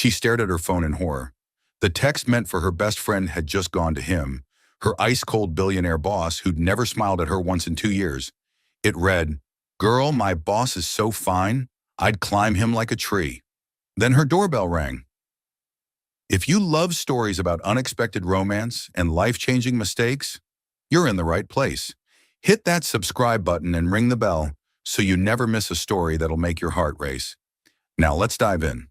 She stared at her phone in horror. The text meant for her best friend had just gone to him, her ice-cold billionaire boss who'd never smiled at her once in 2 years. It read, "Girl, my boss is so fine, I'd climb him like a tree." Then her doorbell rang. If you love stories about unexpected romance and life-changing mistakes, you're in the right place. Hit that subscribe button and ring the bell so you never miss a story that'll make your heart race. Now let's dive in.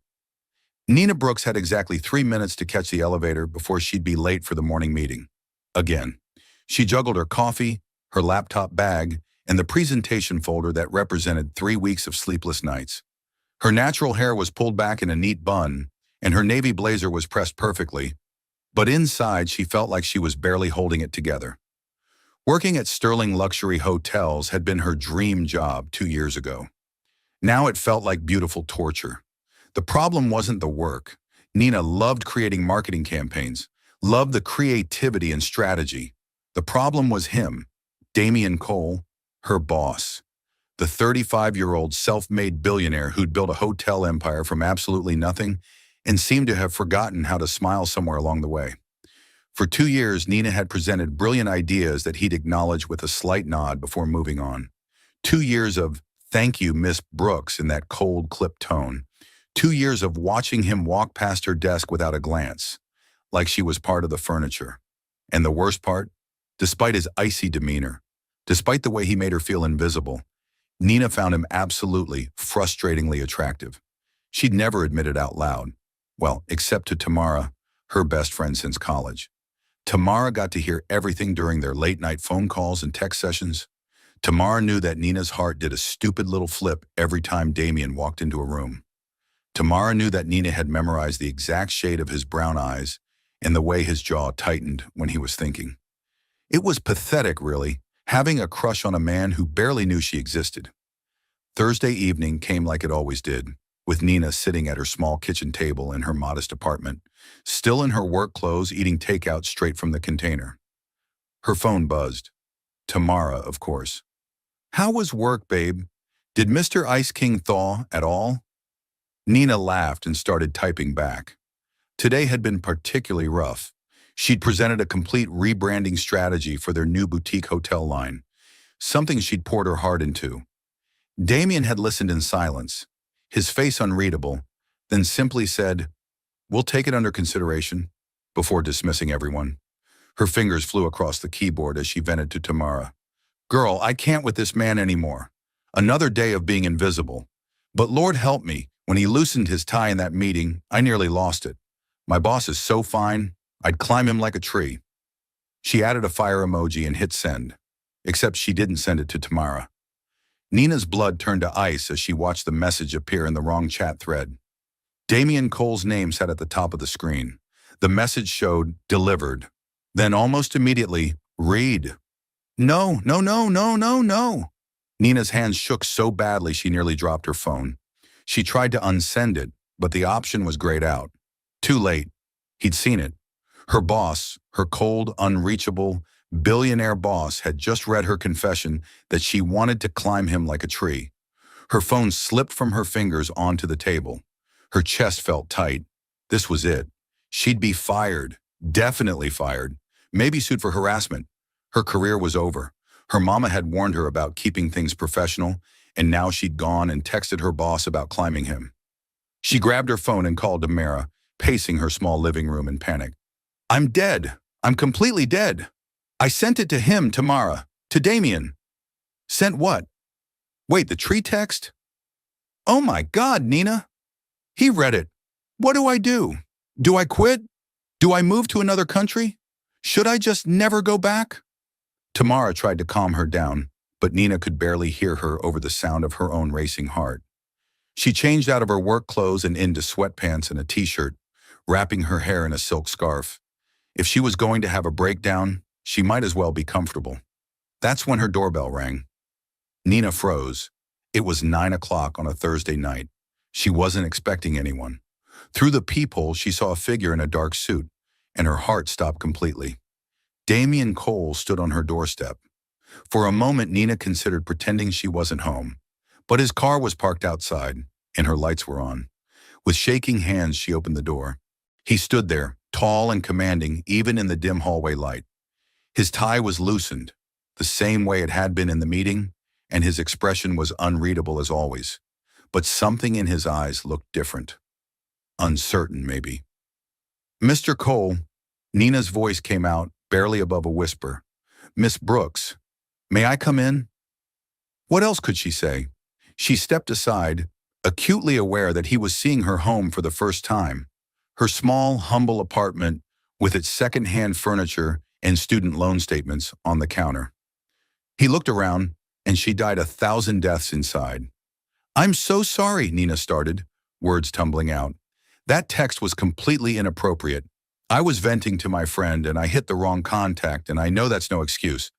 Nina Brooks had exactly 3 minutes to catch the elevator before she'd be late for the morning meeting. Again. She juggled her coffee, her laptop bag, and the presentation folder that represented 3 weeks of sleepless nights. Her natural hair was pulled back in a neat bun, and her navy blazer was pressed perfectly, but inside she felt like she was barely holding it together. Working at Sterling Luxury Hotels had been her dream job 2 years ago. Now it felt like beautiful torture. The problem wasn't the work. Nina loved creating marketing campaigns, loved the creativity and strategy. The problem was him, Damian Cole, her boss. The 35-year-old self-made billionaire who'd built a hotel empire from absolutely nothing and seemed to have forgotten how to smile somewhere along the way. For 2 years, Nina had presented brilliant ideas that he'd acknowledge with a slight nod before moving on. 2 years of "Thank you, Miss Brooks" in that cold, clipped tone. 2 years of watching him walk past her desk without a glance, like she was part of the furniture. And the worst part? Despite his icy demeanor, despite the way he made her feel invisible, Nina found him absolutely, frustratingly attractive. She'd never admit it out loud. Well, except to Tamara, her best friend since college. Tamara got to hear everything during their late-night phone calls and text sessions. Tamara knew that Nina's heart did a stupid little flip every time Damian walked into a room. Tamara knew that Nina had memorized the exact shade of his brown eyes and the way his jaw tightened when he was thinking. It was pathetic, really, having a crush on a man who barely knew she existed. Thursday evening came like it always did, with Nina sitting at her small kitchen table in her modest apartment, still in her work clothes eating takeout straight from the container. Her phone buzzed. Tamara, of course. "How was work, babe? Did Mr. Ice King thaw at all?" Nina laughed and started typing back. Today had been particularly rough. She'd presented a complete rebranding strategy for their new boutique hotel line, something she'd poured her heart into. Damian had listened in silence, his face unreadable, then simply said, "We'll take it under consideration," before dismissing everyone. Her fingers flew across the keyboard as she vented to Tamara. "Girl, I can't with this man anymore. Another day of being invisible. But Lord help me, when he loosened his tie in that meeting, I nearly lost it. My boss is so fine, I'd climb him like a tree." She added a fire emoji and hit send, except she didn't send it to Tamara. Nina's blood turned to ice as she watched the message appear in the wrong chat thread. Damian Cole's name sat at the top of the screen. The message showed "delivered." Then almost immediately, "read." No, no, no, no, no, no. Nina's hands shook so badly she nearly dropped her phone. She tried to unsend it, but the option was grayed out. Too late. He'd seen it. Her boss, her cold, unreachable, billionaire boss, had just read her confession that she wanted to climb him like a tree. Her phone slipped from her fingers onto the table. Her chest felt tight. This was it. She'd be fired. Definitely fired. Maybe sued for harassment. Her career was over. Her mama had warned her about keeping things professional, and now she'd gone and texted her boss about climbing him. She grabbed her phone and called Tamara, pacing her small living room in panic. "I'm dead. I'm completely dead. I sent it to him, Tamara. To Damian." "Sent what? Wait, the tree text? Oh my God, Nina. He read it. What do I do? Do I quit? Do I move to another country? Should I just never go back?" Tamara tried to calm her down, but Nina could barely hear her over the sound of her own racing heart. She changed out of her work clothes and into sweatpants and a t-shirt, wrapping her hair in a silk scarf. If she was going to have a breakdown, she might as well be comfortable. That's when her doorbell rang. Nina froze. It was 9 o'clock on a Thursday night. She wasn't expecting anyone. Through the peephole, she saw a figure in a dark suit, and her heart stopped completely. Damian Cole stood on her doorstep. For a moment, Nina considered pretending she wasn't home, but his car was parked outside, and her lights were on. With shaking hands, she opened the door. He stood there, tall and commanding, even in the dim hallway light. His tie was loosened, the same way it had been in the meeting, and his expression was unreadable as always. But something in his eyes looked different. Uncertain, maybe. Mr. Cole, Nina's voice came out, barely above a whisper. Miss Brooks, may I come in? What else could she say? She stepped aside, acutely aware that he was seeing her home for the first time. Her small, humble apartment with its second-hand furniture and student loan statements on the counter. He looked around, and she died 1,000 deaths inside. I'm so sorry, Nina started, words tumbling out. That text was completely inappropriate. I was venting to my friend, and I hit the wrong contact, and I know that's no excuse.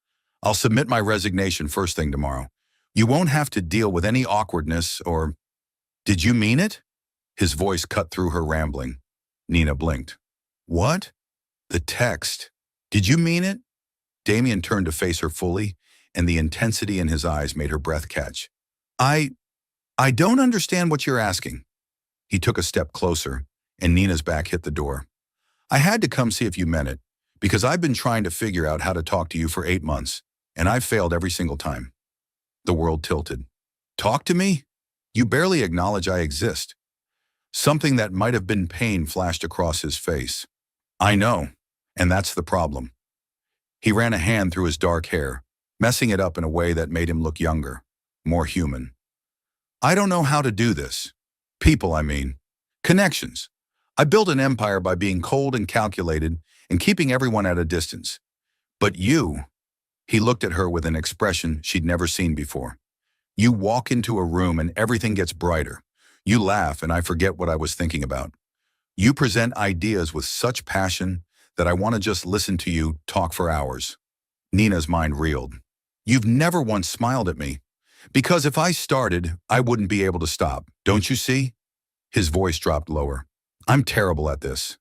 I'll submit my resignation first thing tomorrow. You won't have to deal with any awkwardness or... Did you mean it? His voice cut through her rambling. Nina blinked. What? The text. Did you mean it? Damien turned to face her fully, and the intensity in his eyes made her breath catch. I don't understand what you're asking. He took a step closer, and Nina's back hit the door. I had to come see if you meant it, because I've been trying to figure out how to talk to you for 8 months, and I've failed every single time. The world tilted. Talk to me? You barely acknowledge I exist. Something that might have been pain flashed across his face. I know, and that's the problem. He ran a hand through his dark hair, messing it up in a way that made him look younger, more human. I don't know how to do this. People, I mean. Connections. I built an empire by being cold and calculated and keeping everyone at a distance. But you, he looked at her with an expression she'd never seen before. You walk into a room and everything gets brighter. You laugh and I forget what I was thinking about. You present ideas with such passion that I want to just listen to you talk for hours. Nina's mind reeled. You've never once smiled at me. Because if I started, I wouldn't be able to stop. Don't you see? His voice dropped lower. I'm terrible at this.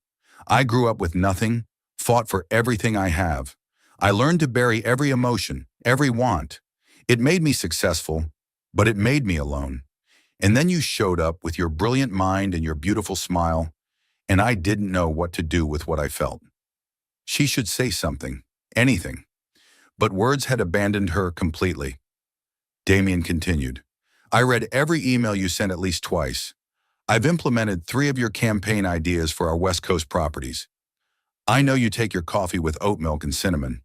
I grew up with nothing, fought for everything I have. I learned to bury every emotion, every want. It made me successful, but it made me alone. And then you showed up with your brilliant mind and your beautiful smile, and I didn't know what to do with what I felt. She should say something, anything. But words had abandoned her completely. Damien continued. I read every email you sent at least twice. I've implemented 3 of your campaign ideas for our West Coast properties. I know you take your coffee with oat milk and cinnamon.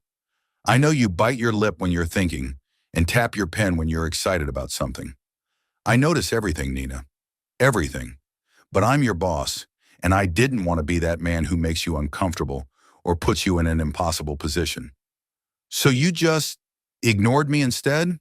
I know you bite your lip when you're thinking and tap your pen when you're excited about something. I notice everything, Nina. Everything. But I'm your boss, and I didn't want to be that man who makes you uncomfortable or puts you in an impossible position. So you just ignored me instead?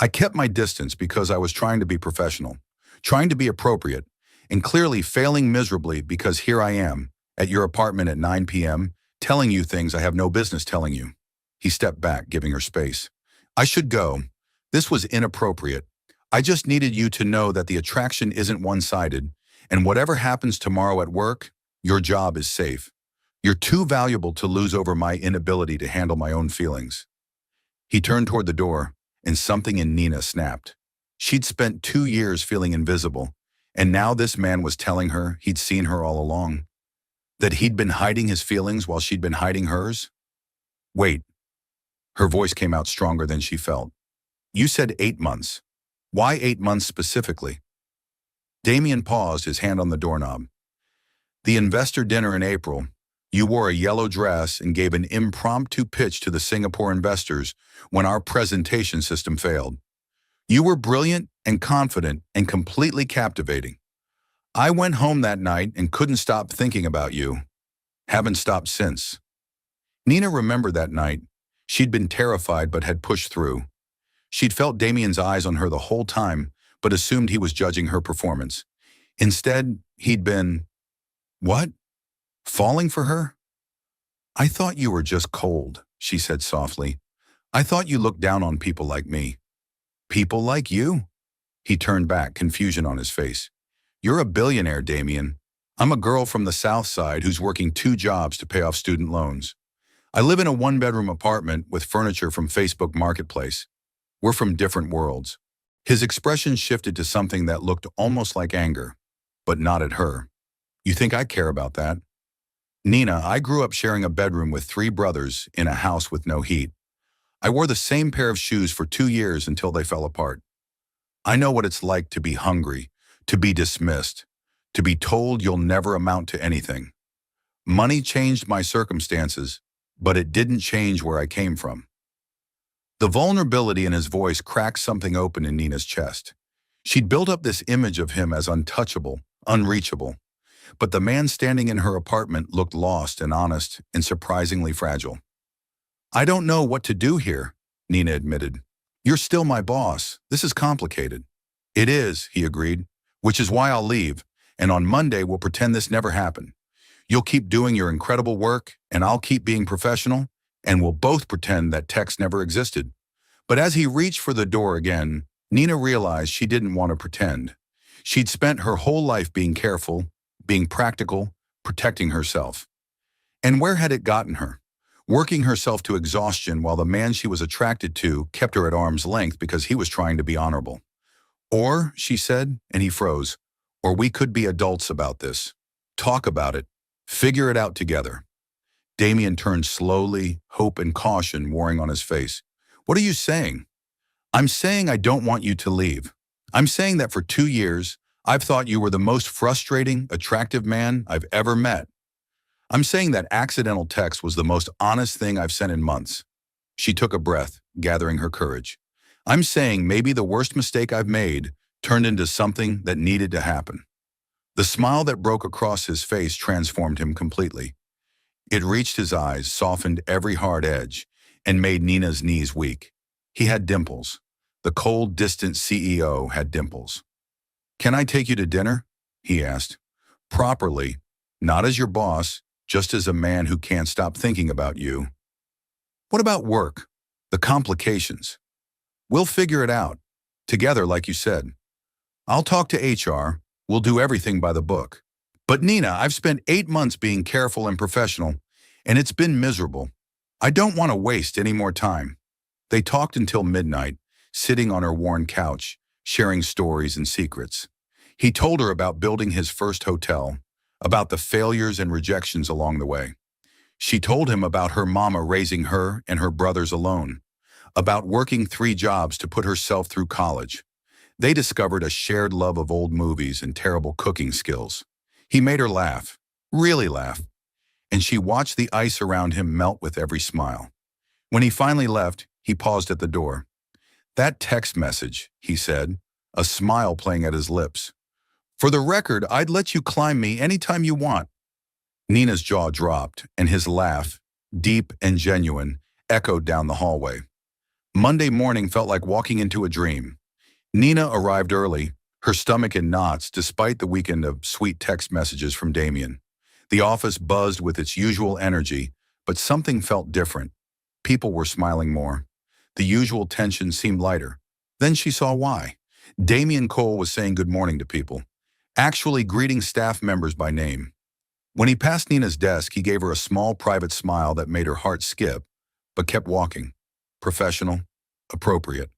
I kept my distance because I was trying to be professional, trying to be appropriate, and clearly failing miserably because here I am, at your apartment at 9 p.m., telling you things I have no business telling you. He stepped back, giving her space. I should go. This was inappropriate. I just needed you to know that the attraction isn't one-sided, and whatever happens tomorrow at work, your job is safe. You're too valuable to lose over my inability to handle my own feelings. He turned toward the door, and something in Nina snapped. She'd spent 2 years feeling invisible, and now this man was telling her he'd seen her all along. That he'd been hiding his feelings while she'd been hiding hers? Wait. Her voice came out stronger than she felt. You said 8 months. Why 8 months specifically? Damien paused, his hand on the doorknob. The investor dinner in April, you wore a yellow dress and gave an impromptu pitch to the Singapore investors when our presentation system failed. You were brilliant and confident and completely captivating. I went home that night and couldn't stop thinking about you. Haven't stopped since. Nina remembered that night. She'd been terrified but had pushed through. She'd felt Damien's eyes on her the whole time, but assumed he was judging her performance. Instead, he'd been... What? Falling for her? I thought you were just cold, she said softly. I thought you looked down on people like me. People like you? He turned back, confusion on his face. You're a billionaire, Damien. I'm a girl from the South Side who's working 2 jobs to pay off student loans. I live in a 1-bedroom apartment with furniture from Facebook Marketplace. We're from different worlds. His expression shifted to something that looked almost like anger. but not at her. You think I care about that? Nina, I grew up sharing a bedroom with three brothers in a house with no heat. I wore the same pair of shoes for 2 years until they fell apart. I know what it's like to be hungry, to be dismissed, to be told you'll never amount to anything. Money changed my circumstances, but it didn't change where I came from. The vulnerability in his voice cracked something open in Nina's chest. She'd built up this image of him as untouchable, unreachable. But the man standing in her apartment looked lost and honest and surprisingly fragile. I don't know what to do here, Nina admitted. You're still my boss. This is complicated. It is, he agreed, which is why I'll leave, and on Monday we'll pretend this never happened. You'll keep doing your incredible work, and I'll keep being professional, and we'll both pretend that text never existed. But as he reached for the door again, Nina realized she didn't want to pretend. She'd spent her whole life being careful, being practical, protecting herself. And where had it gotten her? Working herself to exhaustion while the man she was attracted to kept her at arm's length because he was trying to be honorable. Or, she said, and he froze, or we could be adults about this. Talk about it. Figure it out together. Damien turned slowly, hope and caution warring on his face. What are you saying? I'm saying I don't want you to leave. I'm saying that for 2 years, I've thought you were the most frustrating, attractive man I've ever met. I'm saying that accidental text was the most honest thing I've sent in months. She took a breath, gathering her courage. I'm saying maybe the worst mistake I've made turned into something that needed to happen. The smile that broke across his face transformed him completely. It reached his eyes, softened every hard edge, and made Nina's knees weak. He had dimples. The cold, distant CEO had dimples. Can I take you to dinner? He asked. Properly, not as your boss, just as a man who can't stop thinking about you. What about work? The complications? We'll figure it out. Together, like you said. I'll talk to HR. We'll do everything by the book. But Nina, I've spent 8 months being careful and professional, and it's been miserable. I don't want to waste any more time. They talked until midnight, sitting on her worn couch, sharing stories and secrets. He told her about building his first hotel, about the failures and rejections along the way. She told him about her mama raising her and her brothers alone, about working 3 jobs to put herself through college. They discovered a shared love of old movies and terrible cooking skills. He made her laugh, really laugh, and she watched the ice around him melt with every smile. When he finally left, he paused at the door. That text message, he said, a smile playing at his lips. For the record, I'd let you climb me anytime you want. Nina's jaw dropped, and his laugh, deep and genuine, echoed down the hallway. Monday morning felt like walking into a dream. Nina arrived early, her stomach in knots despite the weekend of sweet text messages from Damien. The office buzzed with its usual energy, but something felt different. People were smiling more. The usual tension seemed lighter. Then she saw why. Damien Cole was saying good morning to people, actually greeting staff members by name. When he passed Nina's desk, he gave her a small private smile that made her heart skip, but kept walking. Professional, appropriate.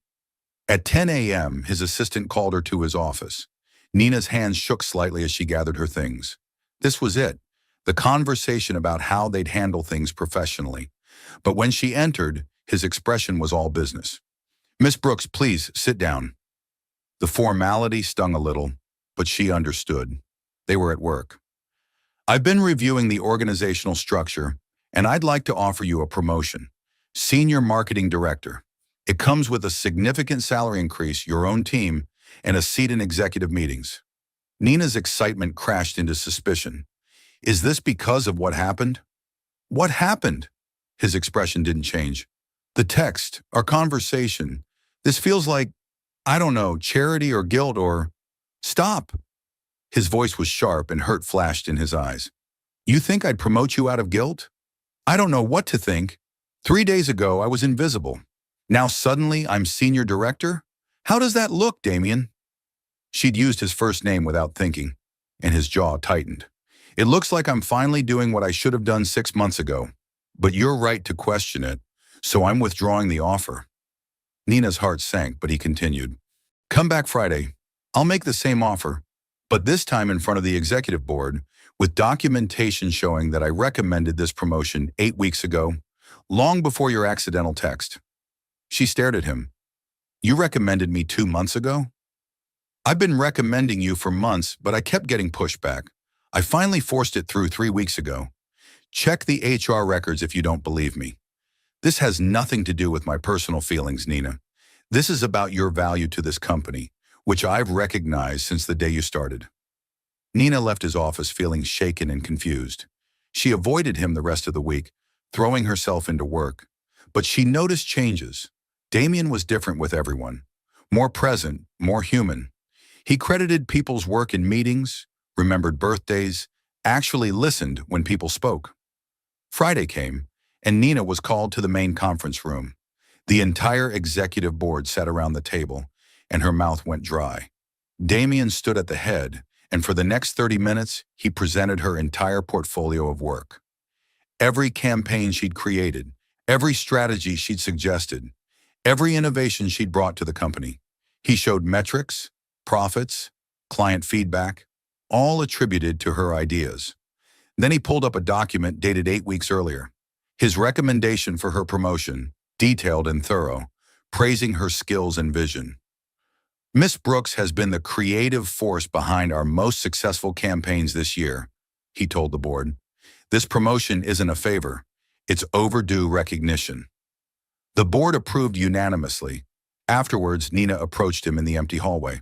At 10 a.m., his assistant called her to his office. Nina's hands shook slightly as she gathered her things. This was it, the conversation about how they'd handle things professionally. But when she entered, his expression was all business. Miss Brooks, please sit down. The formality stung a little, but she understood. They were at work. I've been reviewing the organizational structure, and I'd like to offer you a promotion. Senior Marketing Director. It comes with a significant salary increase, your own team, and a seat in executive meetings. Nina's excitement crashed into suspicion. Is this because of what happened? What happened? His expression didn't change. The text, our conversation. This feels like, I don't know, charity or guilt or... Stop! His voice was sharp and hurt flashed in his eyes. You think I'd promote you out of guilt? I don't know what to think. 3 days ago, I was invisible. Now suddenly, I'm senior director? How does that look, Damien? She'd used his first name without thinking, and his jaw tightened. It looks like I'm finally doing what I should have done 6 months ago. But you're right to question it, so I'm withdrawing the offer. Nina's heart sank, but he continued. Come back Friday. I'll make the same offer. but this time in front of the executive board, with documentation showing that I recommended this promotion 8 weeks ago, long before your accidental text. She stared at him. You recommended me 2 months ago? I've been recommending you for months, but I kept getting pushback. I finally forced it through 3 weeks ago. Check the HR records if you don't believe me. This has nothing to do with my personal feelings, Nina. This is about your value to this company, which I've recognized since the day you started. Nina left his office feeling shaken and confused. She avoided him the rest of the week, throwing herself into work. But she noticed changes. Damien was different with everyone. More present, more human. He credited people's work in meetings, remembered birthdays, actually listened when people spoke. Friday came, and Nina was called to the main conference room. The entire executive board sat around the table, and her mouth went dry. Damien stood at the head, and for the next 30 minutes, he presented her entire portfolio of work. Every campaign she'd created, every strategy she'd suggested, every innovation she'd brought to the company. He showed metrics, profits, client feedback, all attributed to her ideas. Then he pulled up a document dated 8 weeks earlier. His recommendation for her promotion, detailed and thorough, praising her skills and vision. Miss Brooks has been the creative force behind our most successful campaigns this year, he told the board. This promotion isn't a favor, it's overdue recognition. The board approved unanimously. Afterwards, Nina approached him in the empty hallway.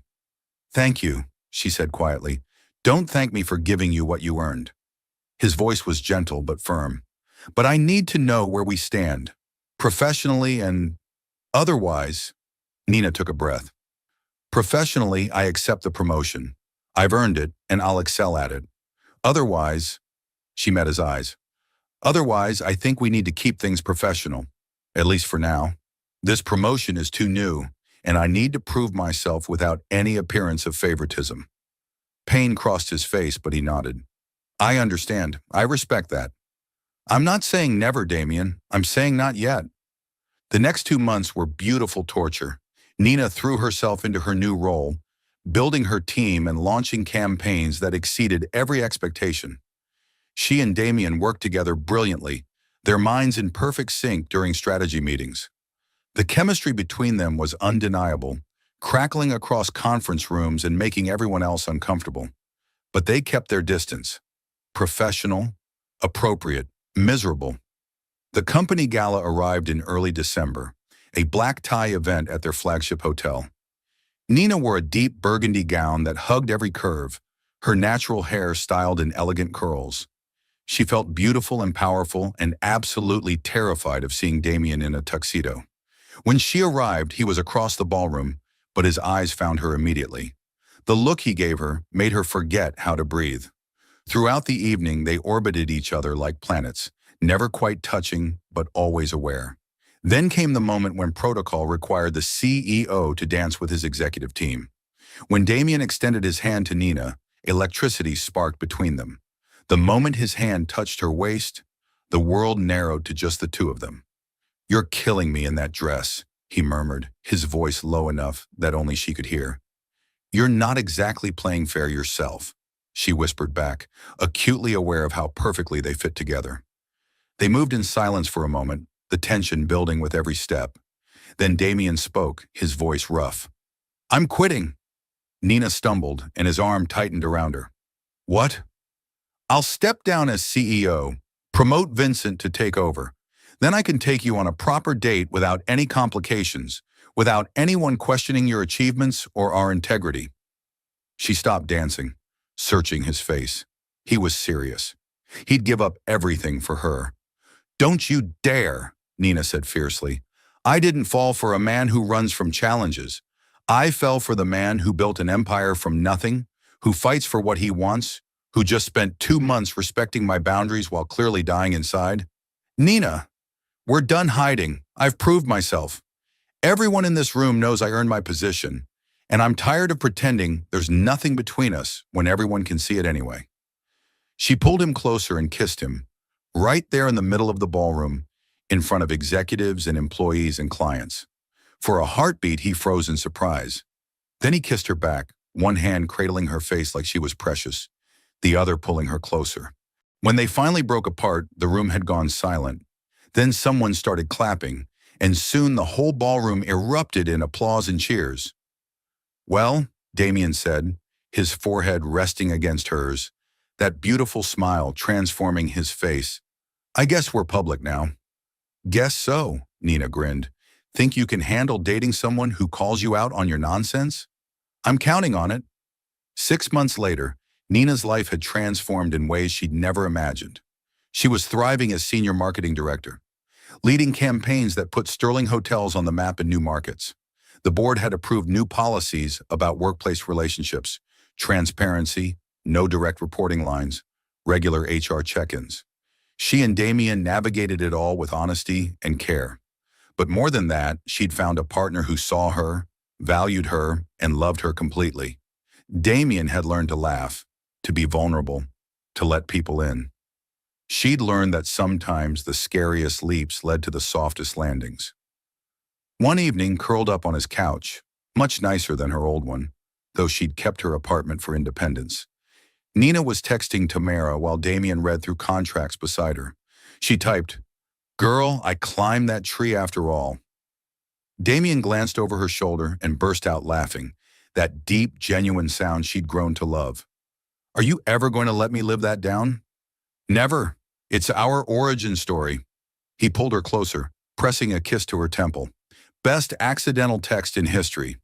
Thank you, she said quietly. Don't thank me for giving you what you earned. His voice was gentle but firm. But I need to know where we stand, professionally and otherwise. Nina took a breath. Professionally, I accept the promotion. I've earned it, and I'll excel at it. Otherwise, she met his eyes. Otherwise, I think we need to keep things professional, at least for now. This promotion is too new, and I need to prove myself without any appearance of favoritism. Pain crossed his face, but he nodded. I understand. I respect that. I'm not saying never, Damien. I'm saying not yet. The next 2 months were beautiful torture. Nina threw herself into her new role, building her team and launching campaigns that exceeded every expectation. She and Damien worked together brilliantly, their minds in perfect sync during strategy meetings. The chemistry between them was undeniable, crackling across conference rooms and making everyone else uncomfortable. But they kept their distance. Professional, appropriate, miserable. The company gala arrived in early December, a black tie event at their flagship hotel. Nina wore a deep burgundy gown that hugged every curve, her natural hair styled in elegant curls. She felt beautiful and powerful and absolutely terrified of seeing Damien in a tuxedo. When she arrived, he was across the ballroom, but his eyes found her immediately. The look he gave her made her forget how to breathe. Throughout the evening, they orbited each other like planets, never quite touching, but always aware. Then came the moment when protocol required the CEO to dance with his executive team. When Damien extended his hand to Nina, electricity sparked between them. The moment his hand touched her waist, the world narrowed to just the two of them. You're killing me in that dress, he murmured, his voice low enough that only she could hear. You're not exactly playing fair yourself, she whispered back, acutely aware of how perfectly they fit together. They moved in silence for a moment, the tension building with every step. Then Damien spoke, his voice rough. I'm quitting. Nina stumbled, and his arm tightened around her. What? I'll step down as CEO, promote Vincent to take over. Then I can take you on a proper date without any complications, without anyone questioning your achievements or our integrity. She stopped dancing, searching his face. He was serious. He'd give up everything for her. Don't you dare, Nina said fiercely. I didn't fall for a man who runs from challenges. I fell for the man who built an empire from nothing, who fights for what he wants, who just spent 2 months respecting my boundaries while clearly dying inside. Nina, we're done hiding. I've proved myself. Everyone in this room knows I earned my position, and I'm tired of pretending there's nothing between us when everyone can see it anyway. She pulled him closer and kissed him, right there in the middle of the ballroom, in front of executives and employees and clients. For a heartbeat, he froze in surprise. Then he kissed her back, one hand cradling her face like she was precious, the other pulling her closer. When they finally broke apart, the room had gone silent. Then someone started clapping, and soon the whole ballroom erupted in applause and cheers. "Well," Damien said, his forehead resting against hers, that beautiful smile transforming his face, "I guess we're public now." "Guess so," Nina grinned. "Think you can handle dating someone who calls you out on your nonsense?" "I'm counting on it." 6 months later, Nina's life had transformed in ways she'd never imagined. She was thriving as senior marketing director, leading campaigns that put Sterling hotels on the map in new markets. The board had approved new policies about workplace relationships, transparency, no direct reporting lines, regular HR check-ins. She and Damien navigated it all with honesty and care. But more than that, she'd found a partner who saw her, valued her, and loved her completely. Damien had learned to laugh, to be vulnerable, to let people in. She'd learned that sometimes the scariest leaps led to the softest landings. One evening, curled up on his couch, much nicer than her old one, though she'd kept her apartment for independence, Nina was texting Tamara while Damien read through contracts beside her. She typed, "Girl, I climbed that tree after all." Damien glanced over her shoulder and burst out laughing, that deep, genuine sound she'd grown to love. "Are you ever going to let me live that down?" "Never. It's our origin story." He pulled her closer, pressing a kiss to her temple. "Best accidental text in history."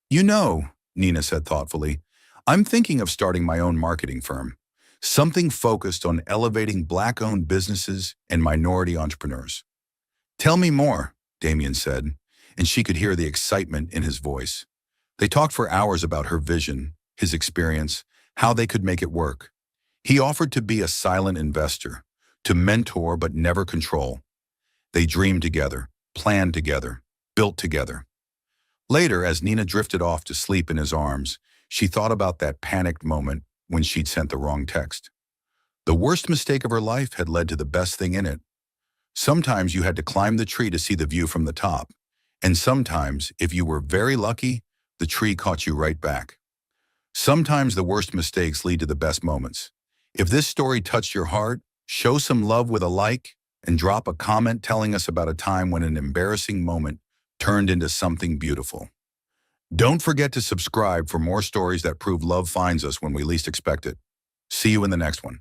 "You know," Nina said thoughtfully, "I'm thinking of starting my own marketing firm. Something focused on elevating Black-owned businesses and minority entrepreneurs." "Tell me more," Damien said, and she could hear the excitement in his voice. They talked for hours about her vision, his experience, how they could make it work. He offered to be a silent investor, to mentor but never control. They dreamed together, planned together, built together. Later, as Nina drifted off to sleep in his arms, she thought about that panicked moment when she'd sent the wrong text. The worst mistake of her life had led to the best thing in it. Sometimes you had to climb the tree to see the view from the top, and sometimes, if you were very lucky, the tree caught you right back. Sometimes the worst mistakes lead to the best moments. If this story touched your heart, show some love with a like and drop a comment telling us about a time when an embarrassing moment turned into something beautiful. Don't forget to subscribe for more stories that prove love finds us when we least expect it. See you in the next one.